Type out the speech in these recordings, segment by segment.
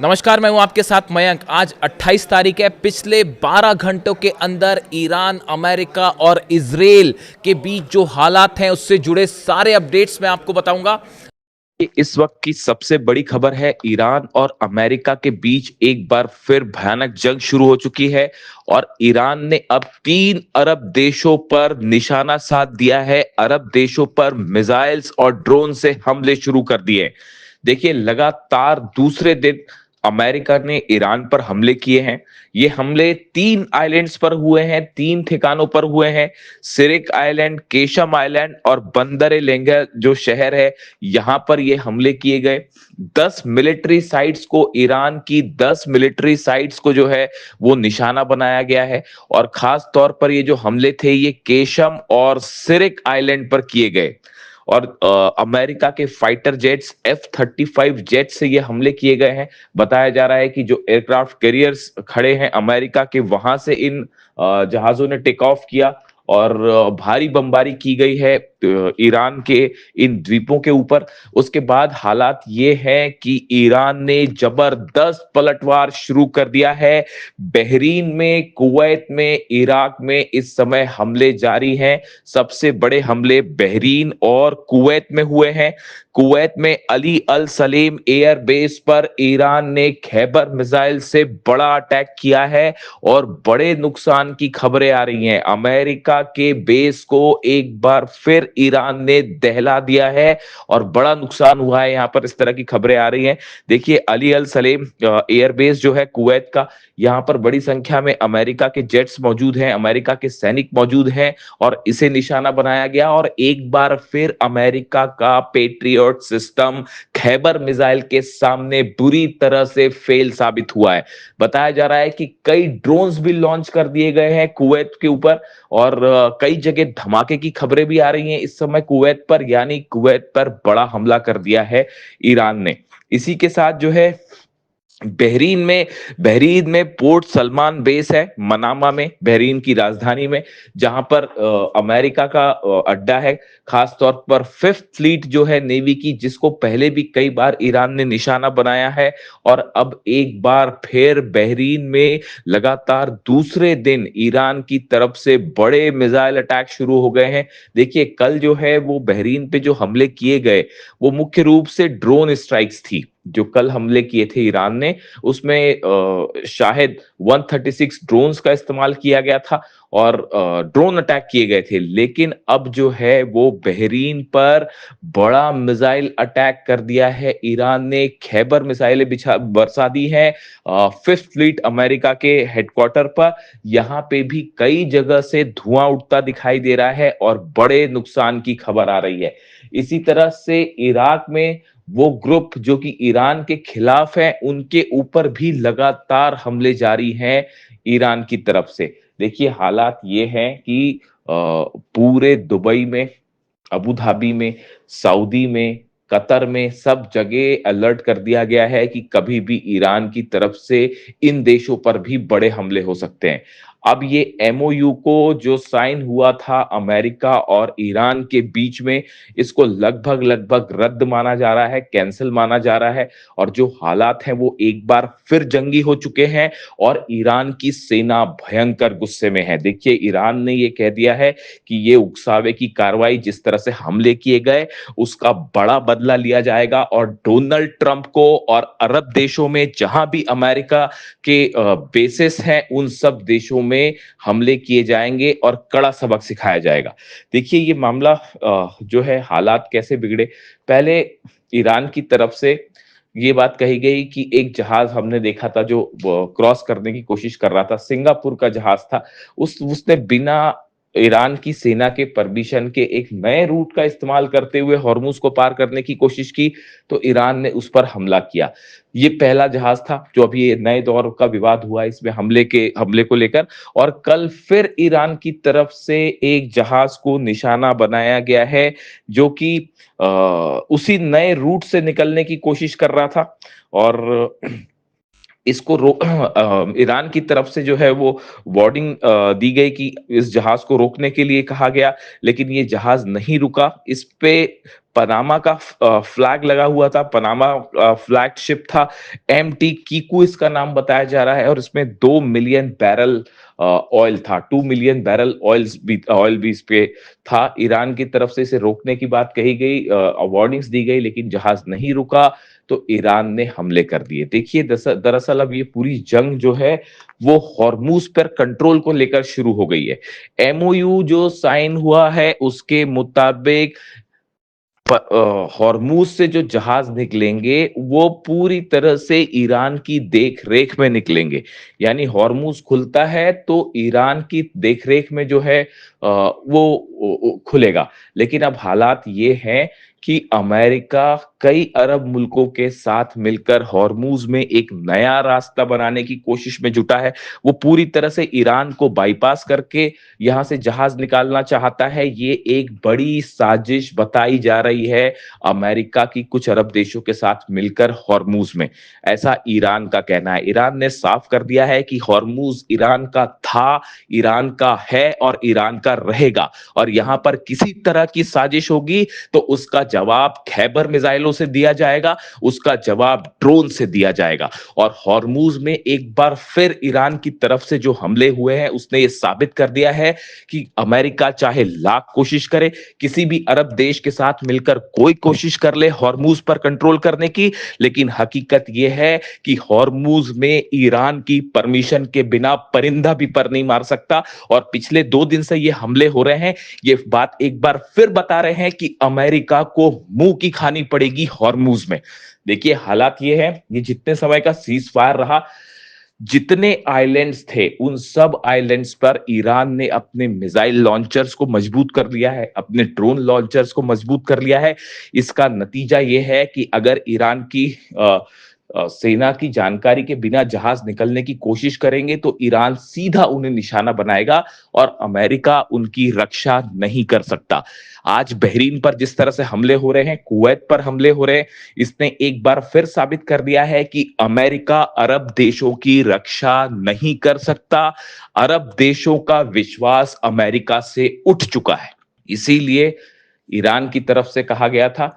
नमस्कार, मैं हूं आपके साथ मयंक। आज 28 तारीख है। पिछले 12 घंटों के अंदर ईरान, अमेरिका और इजराइल के बीच जो हालात हैं उससे जुड़े सारे अपडेट्स मैं आपको बताऊंगा। इस वक्त की सबसे बड़ी खबर है, ईरान और अमेरिका के बीच एक बार फिर भयानक जंग शुरू हो चुकी है और ईरान ने अब 3 अरब देशों पर निशाना साध दिया है। अरब देशों पर मिसाइल्स और ड्रोन से हमले शुरू कर दिए। देखिए, लगातार दूसरे दिन अमेरिका ने ईरान पर हमले किए हैं। ये हमले 3 आइलैंड्स पर हुए हैं, 3 ठिकानों पर हुए हैं। सिरिक आइलैंड, केशम आइलैंड और बंदर लेंगा जो शहर है, यहां पर ये हमले किए गए। 10 मिलिट्री साइट्स को, ईरान की 10 मिलिट्री साइट्स को जो है वो निशाना बनाया गया है। और खास तौर पर ये जो हमले थे, ये केशम और सिरिक आइलैंड पर किए गए। और अमेरिका के फाइटर जेट्स F-35 जेट से ये हमले किए गए हैं। बताया जा रहा है कि जो एयरक्राफ्ट कैरियर्स खड़े हैं अमेरिका के, वहां से इन जहाजों ने टेक ऑफ किया और भारी बमबारी की गई है ईरान के इन द्वीपों के ऊपर। उसके बाद हालात ये है कि ईरान ने जबरदस्त पलटवार शुरू कर दिया है। बहरीन में, कुवैत में, इराक में इस समय हमले जारी हैं। सबसे बड़े हमले बहरीन और कुवैत में हुए हैं। कुवैत में अली अल सलेम एयर बेस पर ईरान ने खैबर मिसाइल से बड़ा अटैक किया है और बड़े नुकसान की खबरें आ रही हैं। अमेरिका के बेस को एक बार फिर ईरान ने दहला दिया है और बड़ा नुकसान हुआ है। यहां पर इस तरह की खबरें आ रही हैं। देखिए, अली अल सलेम एयर बेस जो है कुवैत का, यहां पर बड़ी संख्या में अमेरिका के जेट्स मौजूद हैं, अमेरिका के सैनिक मौजूद हैं और इसे निशाना बनाया गया। और एक बार फिर अमेरिका का पेट्रियट सिस्टम खैबर मिसाइल के सामने बुरी तरह से फेल साबित हुआ है। बताया जा रहा है कि कई ड्रोन्स भी लॉन्च कर दिए गए हैं कुवैत के ऊपर और कई जगह धमाके की खबरें भी आ रही हैं इस समय कुवैत पर, यानी कुवैत पर बड़ा हमला कर दिया है ईरान ने। इसी के साथ जो है बहरीन में पोर्ट सलमान बेस है, मनामा में, बहरीन की राजधानी में, जहां पर अमेरिका का अड्डा है। खास तौर पर फिफ्थ फ्लीट जो है नेवी की, जिसको पहले भी कई बार ईरान ने निशाना बनाया है। और अब एक बार फिर बहरीन में लगातार दूसरे दिन ईरान की तरफ से बड़े मिसाइल अटैक शुरू हो गए हैं। देखिए, कल जो है वो बहरीन पे जो हमले किए गए, वो मुख्य रूप से ड्रोन स्ट्राइक्स थी। जो कल हमले किए थे ईरान ने, उसमें शायद 136 ड्रोन्स का इस्तेमाल किया गया था और ड्रोन अटैक किए गए थे। लेकिन अब जो है वो बहरीन पर बड़ा मिसाइल अटैक कर दिया है ईरान ने। खैबर मिसाइलें बिछा बरसा दी हैं फिफ्थ फ्लीट अमेरिका के हेडक्वार्टर पर। यहां पे भी कई जगह से धुआं उठता दिखाई दे रहा है और बड़े नुकसान की खबर आ रही है। इसी तरह से इराक में वो ग्रुप जो कि ईरान के खिलाफ है, उनके ऊपर भी लगातार हमले जारी हैं ईरान की तरफ से। देखिए, हालात ये हैं कि पूरे दुबई में, अबू धाबी में, सऊदी में, कतर में, सब जगह अलर्ट कर दिया गया है कि कभी भी ईरान की तरफ से इन देशों पर भी बड़े हमले हो सकते हैं। अब ये एमओयू को जो साइन हुआ था अमेरिका और ईरान के बीच में, इसको लगभग लगभग रद्द माना जा रहा है, कैंसिल माना जा रहा है। और जो हालात हैं वो एक बार फिर जंगी हो चुके हैं और ईरान की सेना भयंकर गुस्से में है। देखिए, ईरान ने ये कह दिया है कि ये उकसावे की कार्रवाई, जिस तरह से हमले किए गए, उसका बड़ा बदला लिया जाएगा और डोनाल्ड ट्रंप को और अरब देशों में जहां भी अमेरिका के बेसिस हैं, उन सब देशों में हमले किए जाएंगे और कड़ा सबक सिखाया जाएगा। देखिए, ये मामला जो है, हालात कैसे बिगड़े। पहले ईरान की तरफ से ये बात कही गई कि एक जहाज हमने देखा था जो क्रॉस करने की कोशिश कर रहा था, सिंगापुर का जहाज था। उसने बिना ईरान की सेना के परमिशन के एक नए रूट का इस्तेमाल करते हुए हॉर्मुज को पार करने की कोशिश की, तो ईरान ने उस पर हमला किया। ये पहला जहाज था जो अभी ये नए दौर का विवाद हुआ इसमें हमले को लेकर। और कल फिर ईरान की तरफ से एक जहाज को निशाना बनाया गया है जो कि उसी नए रूट से निकलने की कोशिश कर रहा था। और इसको ईरान की तरफ से जो है वो वार्निंग दी गई कि इस जहाज को रोकने के लिए कहा गया, लेकिन ये जहाज नहीं रुका। इस पे पनामा का फ्लैग लगा हुआ था, पनामा फ्लैग शिप था, एमटी कीकू इसका नाम बताया जा रहा है, और इसमें 2 मिलियन बैरल ऑयल था, 2 मिलियन बैरल ऑयल भी इस पे था। ईरान की तरफ से इसे रोकने की बात कही गई, वार्निंग्स दी गई, लेकिन जहाज नहीं रुका तो ईरान ने हमले कर दिए। देखिए, दरअसल अब ये पूरी जंग जो है वो हॉर्मूज पर कंट्रोल को लेकर शुरू हो गई है। एमओयू जो साइन हुआ है उसके मुताबिक हॉर्मूज से जो जहाज निकलेंगे वो पूरी तरह से ईरान की देख रेख में निकलेंगे। यानी हॉर्मूज खुलता है तो ईरान की देख रेख में जो है वो खुलेगा। लेकिन अब हालात ये हैं कि अमेरिका कई अरब मुल्कों के साथ मिलकर हॉर्मूज में एक नया रास्ता बनाने की कोशिश में जुटा है। वो पूरी तरह से ईरान को बाईपास करके यहां से जहाज निकालना चाहता है। ये एक बड़ी साजिश बताई जा रही है अमेरिका की कुछ अरब देशों के साथ मिलकर हॉर्मूज में, ऐसा ईरान का कहना है। ईरान ने साफ कर दिया है कि हॉर्मूज ईरान का था, ईरान का है और ईरान का रहेगा, और यहां पर किसी तरह की साजिश होगी तो उसका जवाब खैबर मिसाइलों से दिया जाएगा, उसका जवाब ड्रोन से दिया जाएगा। और हॉर्मूज में एक बार फिर ईरान की तरफ से जो हमले हुए हैं उसने ये साबित कर दिया है कि अमेरिका चाहे लाख कोशिश करे, किसी भी अरब देश के साथ मिलकर कोई कोशिश कर ले हॉर्मूज पर कंट्रोल करने की, लेकिन हकीकत यह है कि हॉर्मूज में ईरान की परमिशन के बिना परिंदा भी पर नहीं मार सकता। और पिछले 2 दिन से ये हमले हो रहे हैं, ये बात एक बार फिर बता रहे हैं कि अमेरिका को मुंह की खानी पड़ेगी हॉर्मूज में। देखिए, हालात ये है, ये जितने समय का सीज फायर रहा, जितने आइलैंड्स थे उन सब आइलैंड्स पर ईरान ने अपने मिसाइल लॉन्चर्स को मजबूत कर लिया है, अपने ड्रोन लॉन्चर्स को मजबूत कर लिया है। इसका नतीजा यह है कि अगर ईरान की सेना की जानकारी के बिना जहाज निकलने की कोशिश करेंगे तो ईरान सीधा उन्हें निशाना बनाएगा और अमेरिका उनकी रक्षा नहीं कर सकता। आज बहरीन पर जिस तरह से हमले हो रहे हैं, कुवैत पर हमले हो रहे हैं, इसने एक बार फिर साबित कर दिया है कि अमेरिका अरब देशों की रक्षा नहीं कर सकता। अरब देशों का विश्वास अमेरिका से उठ चुका है। इसीलिए ईरान की तरफ से कहा गया था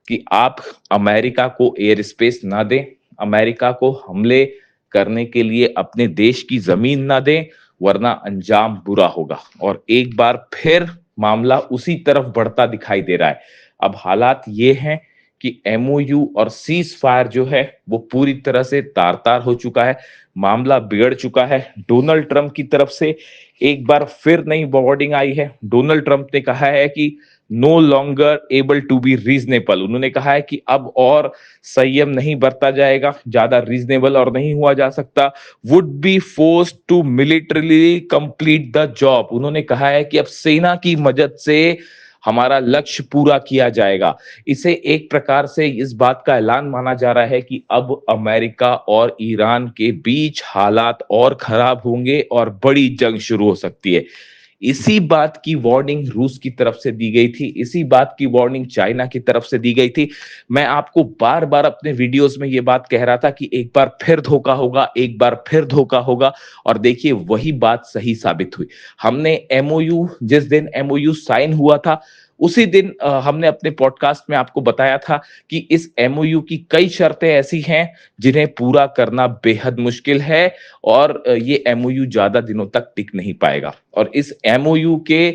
कि आप अमेरिका को एयर स्पेस ना दें, अमेरिका को हमले करने के लिए अपने देश की जमीन ना दें, वरना अंजाम बुरा होगा। और एक बार फिर मामला उसी तरफ बढ़ता दिखाई दे रहा है। अब हालात ये हैं कि एमओयू और सीज फायर जो है वो पूरी तरह से तार तार हो चुका है, मामला बिगड़ चुका है। डोनाल्ड ट्रंप की तरफ से एक बार फिर नई वार्निंग आई है। डोनाल्ड ट्रंप ने कहा है कि no longer able to be reasonable. उन्होंने कहा है कि अब और संयम नहीं बरता जाएगा, ज्यादा रीजनेबल और नहीं हुआ जा सकता। Would be forced to militarily complete the job. उन्होंने कहा है कि अब सेना की मदद से हमारा लक्ष्य पूरा किया जाएगा। इसे एक प्रकार से इस बात का ऐलान माना जा रहा है कि अब अमेरिका और ईरान के बीच हालात और खराब होंगे और बड़ी जंग शुरू हो सकती है। इसी बात की वार्निंग रूस की तरफ से दी गई थी, इसी बात की वार्निंग चाइना की तरफ से दी गई थी। मैं आपको बार बार अपने वीडियोस में यह बात कह रहा था कि एक बार फिर धोखा होगा, एक बार फिर धोखा होगा, और देखिए वही बात सही साबित हुई। हमने एमओयू, जिस दिन एमओयू साइन हुआ था उसी दिन हमने अपने पॉडकास्ट में आपको बताया था कि इस एमओयू की कई शर्तें ऐसी हैं जिन्हें पूरा करना बेहद मुश्किल है, और ये एमओयू ज्यादा दिनों तक टिक नहीं पाएगा। और इस एमओयू के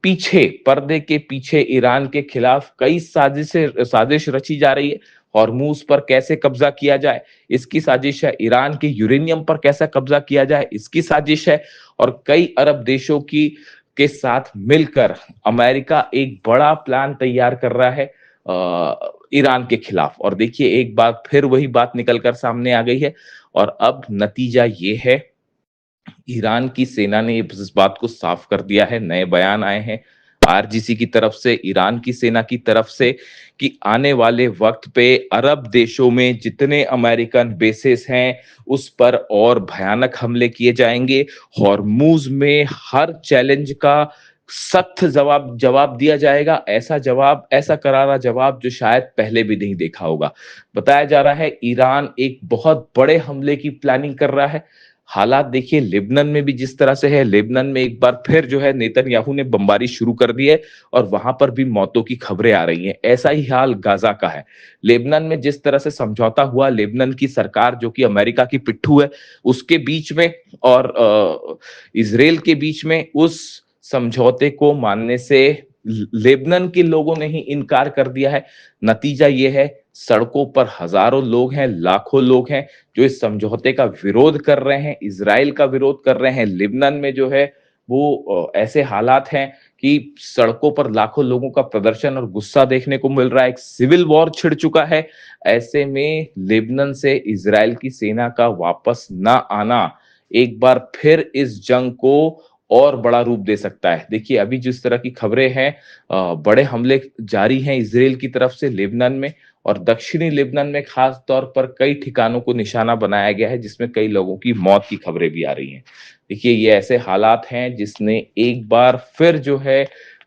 पीछे, पर्दे के पीछे ईरान के खिलाफ कई साजिश रची जा रही है। हॉर्मूज पर कैसे कब्जा किया जाए, इसकी साजिश है। ईरान के यूरेनियम पर कैसा कब्जा किया जाए, इसकी साजिश है। और कई अरब देशों की के साथ मिलकर अमेरिका एक बड़ा प्लान तैयार कर रहा है ईरान के खिलाफ। और देखिए, एक बार फिर वही बात निकलकर सामने आ गई है, और अब नतीजा ये है, ईरान की सेना ने इस बात को साफ कर दिया है। नए बयान आए हैं आरजीसी की तरफ से, ईरान की सेना की तरफ से, कि आने वाले वक्त पे अरब देशों में जितने अमेरिकन बेसेस हैं उस पर और भयानक हमले किए जाएंगे। हॉर्मूज में हर चैलेंज का सख्त जवाब दिया जाएगा। ऐसा करारा जवाब जो शायद पहले भी नहीं देखा होगा। बताया जा रहा है ईरान एक बहुत बड़े हमले की प्लानिंग कर रहा है। हालात देखिए लेबनान में भी जिस तरह से है, लेबनान में एक बार फिर जो है नेतन्याहू ने बमबारी शुरू कर दी है और वहां पर भी मौतों की खबरें आ रही हैं। ऐसा ही हाल गाजा का है। लेबनान में जिस तरह से समझौता हुआ, लेबनान की सरकार जो कि अमेरिका की पिट्ठू है, उसके बीच में और इजराइल के बीच में, उस समझौते को मानने से लेबनान के लोगों ने ही इनकार कर दिया है। नतीजा ये है, सड़कों पर हजारों लोग हैं, लाखों लोग हैं जो इस समझौते का विरोध कर रहे हैं, इजराइल का विरोध कर रहे हैं। लेबनान में जो है वो ऐसे हालात हैं कि सड़कों पर लाखों लोगों का प्रदर्शन और गुस्सा देखने को मिल रहा है। एक सिविल वॉर छिड़ चुका है। ऐसे में लेबनान से इजराइल की सेना का वापस ना आना एक बार फिर इस जंग को और बड़ा रूप दे सकता है। देखिए अभी जिस तरह की खबरें हैं, बड़े हमले जारी हैं इजराइल की तरफ से लेबनान में, और दक्षिणी लेबनान में खास तौर पर कई ठिकानों को निशाना बनाया गया है जिसमें कई लोगों की मौत की खबरें भी आ रही हैं। देखिए ये ऐसे हालात हैं जिसने एक बार फिर जो है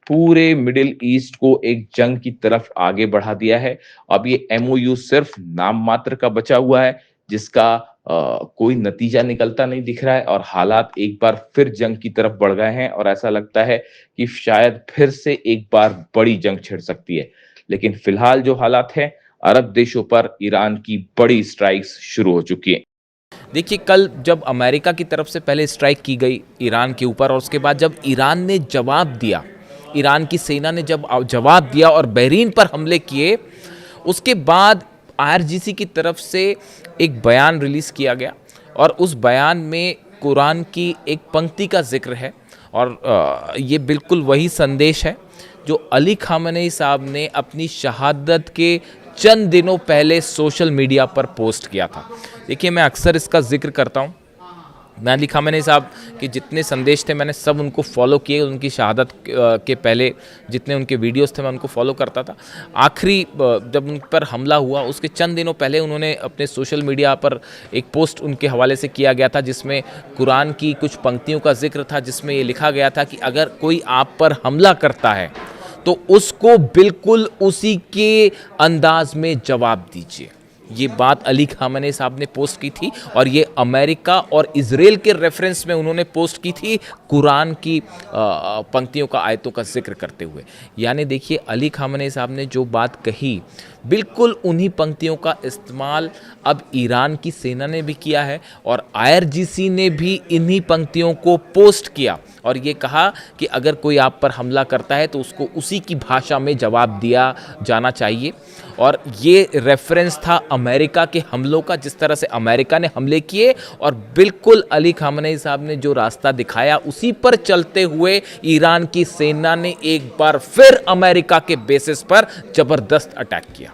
पूरे मिडिल ईस्ट को एक जंग की तरफ आगे बढ़ा दिया है। अब ये एमओयू सिर्फ नाम मात्र का बचा हुआ है जिसका कोई नतीजा निकलता नहीं दिख रहा है, और हालात एक बार फिर जंग की तरफ बढ़ गए हैं और ऐसा लगता है कि शायद फिर से एक बार बड़ी जंग छिड़ सकती है। लेकिन फिलहाल जो हालात हैं, अरब देशों पर ईरान की बड़ी स्ट्राइक्स शुरू हो चुकी हैं। देखिए कल जब अमेरिका की तरफ से पहले स्ट्राइक की गई ईरान के ऊपर, और उसके बाद जब ईरान ने जवाब दिया, ईरान की सेना ने जब जवाब दिया और बहरीन पर हमले किए, उसके बाद आईआरजीसी की तरफ से एक बयान रिलीज़ किया गया और उस बयान में कुरान की एक पंक्ति का जिक्र है, और ये बिल्कुल वही संदेश है जो अली खामेनी साहब ने अपनी शहादत के चंद दिनों पहले सोशल मीडिया पर पोस्ट किया था। देखिए मैं अक्सर इसका जिक्र करता हूँ। मैं अली खामेनी साहब के जितने संदेश थे मैंने सब उनको फॉलो किए। उनकी शहादत के पहले जितने उनके वीडियोस थे मैं उनको फॉलो करता था। आखिरी जब उन पर हमला हुआ उसके चंद दिनों पहले उन्होंने अपने सोशल मीडिया पर एक पोस्ट उनके हवाले से किया गया था जिसमें कुरान की कुछ पंक्तियों का जिक्र था, जिसमें ये लिखा गया था कि अगर कोई आप पर हमला करता है तो उसको बिल्कुल उसी के अंदाज में जवाब दीजिए। ये बात अली खामेनी साहब ने पोस्ट की थी, और ये अमेरिका और इजराइल के रेफरेंस में उन्होंने पोस्ट की थी कुरान की पंक्तियों का, आयतों का जिक्र करते हुए। यानी देखिए अली खामेनी साहब ने जो बात कही, बिल्कुल उन्हीं पंक्तियों का इस्तेमाल अब ईरान की सेना ने भी किया है, और आईआरजीसी ने भी इन्हीं पंक्तियों को पोस्ट किया और ये कहा कि अगर कोई आप पर हमला करता है तो उसको उसी की भाषा में जवाब दिया जाना चाहिए। और ये रेफरेंस था अमेरिका के हमलों का, जिस तरह से अमेरिका ने हमले किए, और बिल्कुल अली खामेनी साहब ने जो रास्ता दिखाया उसी पर चलते हुए ईरान की सेना ने एक बार फिर अमेरिका के बेसिस पर जबरदस्त अटैक किया।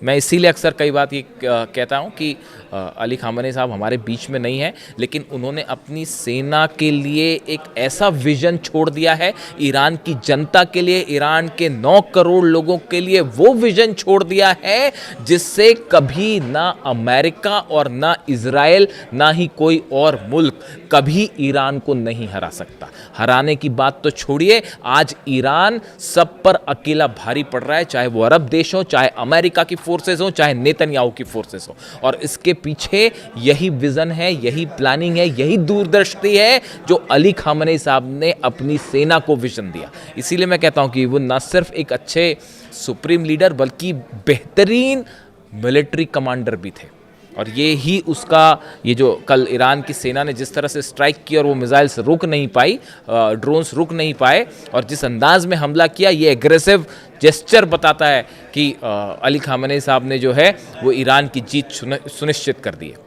मैं इसीलिए अक्सर कई बात ये कहता हूँ कि अली खामेनी साहब हमारे बीच में नहीं है, लेकिन उन्होंने अपनी सेना के लिए एक ऐसा विजन छोड़ दिया है, ईरान की जनता के लिए, ईरान के 9 करोड़ लोगों के लिए वो विजन छोड़ दिया है जिससे कभी ना अमेरिका और ना इजराइल, ना ही कोई और मुल्क कभी ईरान को नहीं हरा सकता। हराने की बात तो छोड़िए, आज ईरान सब पर अकेला भारी पड़ रहा है, चाहे वो अरब देश हो, चाहे अमेरिका की फोर्सेस हो, चाहे नेतन्याहू की फोर्सेस हो। और इसके पीछे यही विजन है, यही प्लानिंग है, यही दूरदर्शी है जो अली खामेनी साहब ने अपनी सेना को विजन दिया। इसीलिए मैं कहता हूं कि वो न सिर्फ एक अच्छे सुप्रीम लीडर बल्कि बेहतरीन मिलिट्री कमांडर भी थे। और ये ही उसका, ये जो कल ईरान की सेना ने जिस तरह से स्ट्राइक की और वो मिसाइल्स रुक नहीं पाई, ड्रोन्स रुक नहीं पाए, और जिस अंदाज में हमला किया, ये एग्रेसिव जेस्चर बताता है कि अली खामेनी साहब ने जो है वो ईरान की जीत सुनिश्चित कर दी है।